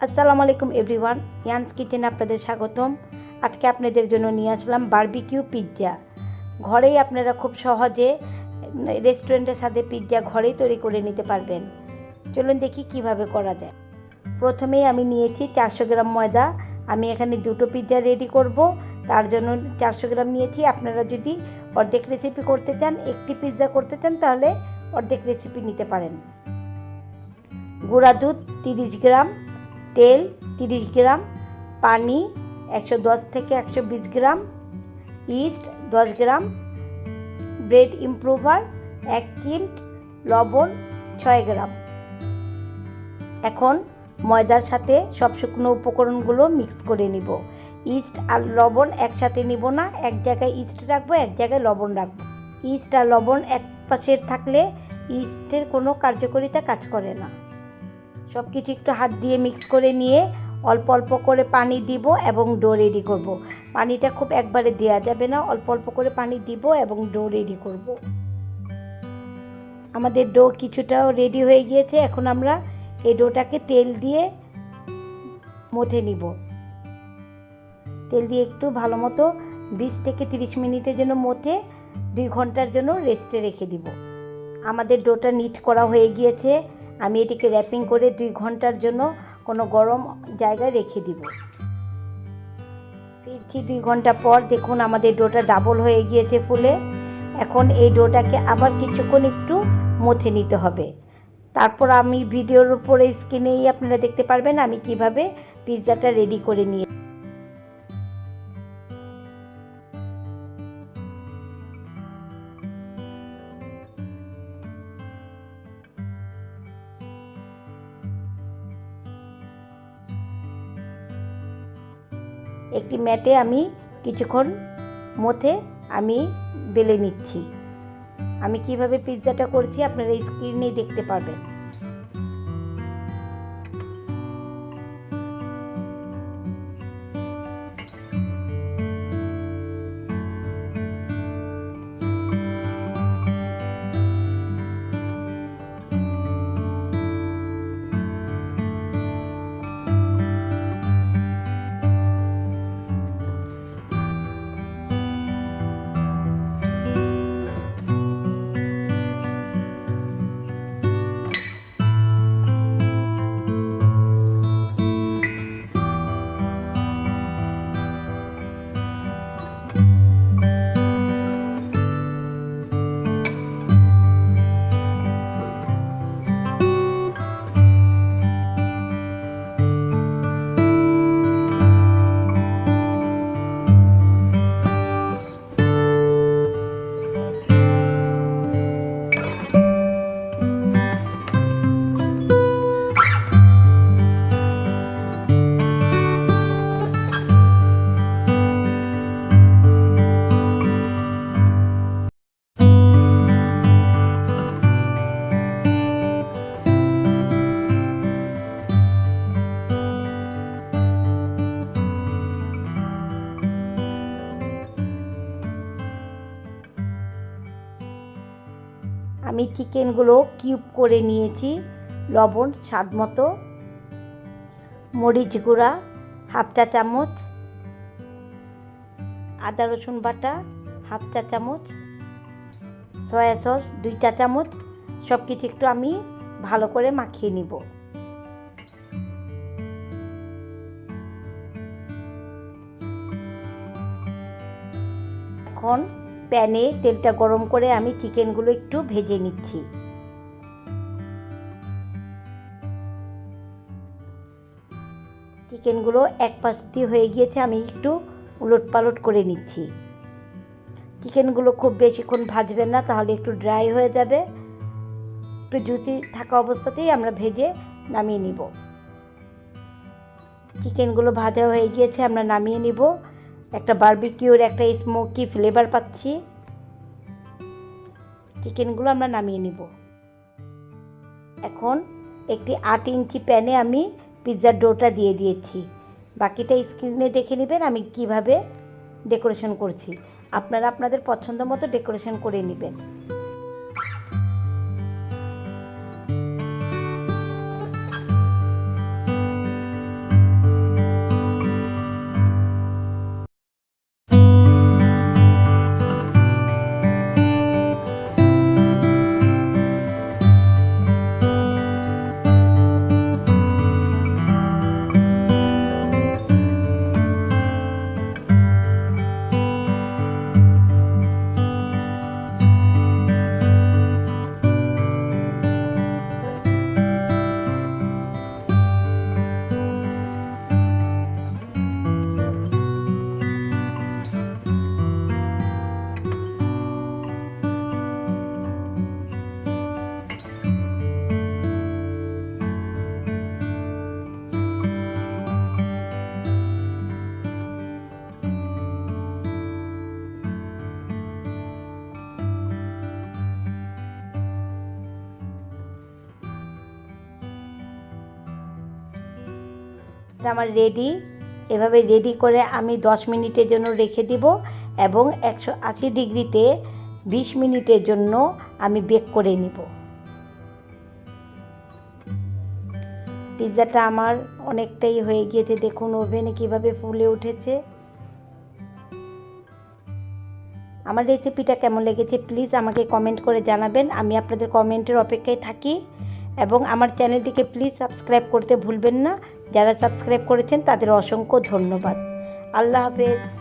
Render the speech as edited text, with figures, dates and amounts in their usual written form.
আসসালামু আলাইকুম এভরিওয়ান, ইয়ানস কিচেনে আপনাদের স্বাগতম। আজকে আপনাদের জন্য নিয়ে আসলাম বারবিকিউ পিৎজা। ঘরেই আপনারা খুব সহজে রেস্টুরেন্টের সাথে পিৎজা ঘরেই তৈরি করে নিতে পারবেন। চলুন দেখি কিভাবে করা যায়। প্রথমেই আমি নিয়েছি 400 গ্রাম ময়দা। আমি এখানে দুটো পিৎজা রেডি করব, তার জন্য 400 গ্রাম নিয়েছি। আপনারা যদি অর্ধেক রেসিপি করতে চান, একটি পিৎজা করতে চান, তাহলে অর্ধেক রেসিপি নিতে পারেন। গুঁড়া দুধ 30 গ্রাম, তেল 30 গ্রাম, পানি 110 থেকে 120 গ্রাম, ইস্ট 10 গ্রাম, ব্রেড ইমপ্রুভার 1 চিমট, লবণ 6 গ্রাম। এখন ময়দার সাথে সব শুকনো উপকরণগুলো মিক্স করে নিব। ইস্ট আর লবণ একসাথে নিব না, এক জায়গায় ইস্ট রাখবো, এক জায়গায় লবণ রাখবো। ইস্ট আর লবণ এক পাশে থাকলে ইস্টের কোনো কার্যকারিতা কাজ করে না। সব কিছু একটু হাত দিয়ে মিক্স করে নিয়ে অল্প অল্প করে পানি দিব এবং ডো রেডি করব। পানিটা খুব একবারে দেওয়া যাবে না, অল্প অল্প করে পানি দিব এবং ডো রেডি করব। আমাদের ডো কিছুটাও রেডি হয়ে গিয়েছে। এখন আমরা এই ডোটাকে তেল দিয়ে মথে নিব। তেল দিয়ে একটু ভালো মতো 20 থেকে 30 মিনিটের জন্য মথে 2 ঘন্টার জন্য রেস্টে রেখে দিব। আমাদের ডোটা নিট করা হয়ে গিয়েছে। আমি এটিকে র্যাপিং করে 2 ঘন্টার জন্য কোনো গরম জায়গায় রেখে দিব। ফিরছি 2 ঘন্টা পর। দেখুন আমাদের ডোটা ডাবল হয়ে গিয়েছে ফুলে। এখন এই ডোটাকে আবার কিছুক্ষণ একটু মথে নিতে হবে। তারপর আমি ভিডিওর উপরে স্ক্রিনেই আপনারা দেখতে পারবেন আমি কিভাবে পিৎজাটা রেডি করে নিয়ে। একটি ম্যাটে আমি কিছুক্ষণ মথে আমি বেলে নিচ্ছি। আমি কিভাবে পিৎজাটা করছি আপনারা স্ক্রিনেই দেখতে পারবেন। আমি চিকেনগুলো কিউব করে নিয়েছি। লবণ স্বাদ মতো, মরিচ গুঁড়া 1/2 চা চামচ, আদা রসুন বাটা 1/2 চা চামচ, সয়া সস 2 চা চামচ। সব কিছু একটু আমি ভালো করে মাখিয়ে নিব। এখন প্যানে তেলটা গরম করে আমি চিকেনগুলো একটু ভেজে নিচ্ছি। চিকেনগুলো এক পাশ দিয়ে হয়ে গিয়েছে, আমি একটু উলটপালট করে নিচ্ছি। চিকেনগুলো খুব বেশিক্ষণ ভাজবেন না, তাহলে একটু ড্রাই হয়ে যাবে। একটু জুসি থাকা অবস্থাতেই আমরা ভেজে নামিয়ে নিব। চিকেনগুলো ভাজা হয়ে গিয়েছে, আমরা নামিয়ে নিব। একটা বারবিকিউর একটা স্মোকি ফ্লেভার পাচ্ছি। চিকেনগুলো আমরা নামিয়ে নিব। এখন একটি 8 ইঞ্চি প্যানে আমি পিৎজার ডোটা দিয়ে দিয়েছি। বাকিটা স্ক্রিনে দেখে নেবেন আমি কিভাবে ডেকোরেশন করছি। আপনারা আপনাদের পছন্দ মতো ডেকোরেশন করে নেবেন। এটা আমার রেডি। এভাবে রেডি করে আমি 10 মিনিটের জন্য রেখে দিব এবং 180 ডিগ্রিতে 20 মিনিটের জন্য আমি বেক করে নিব। পিৎজাটা আমার অনেকটাই হয়ে গিয়েছে, দেখুন ওভেনে কিভাবে ফুলে উঠেছে। আমার রেসিপিটা কেমন লেগেছে প্লিজ আমাকে কমেন্ট করে জানাবেন। আমি আপনাদের কমেন্টের অপেক্ষায় থাকি এবং আমার চ্যানেলটিকে প্লিজ সাবস্ক্রাইব করতে ভুলবেন না। যারা সাবস্ক্রাইব করেছেন তাদের অসংখ্য ধন্যবাদ। আল্লাহ হাফেজ।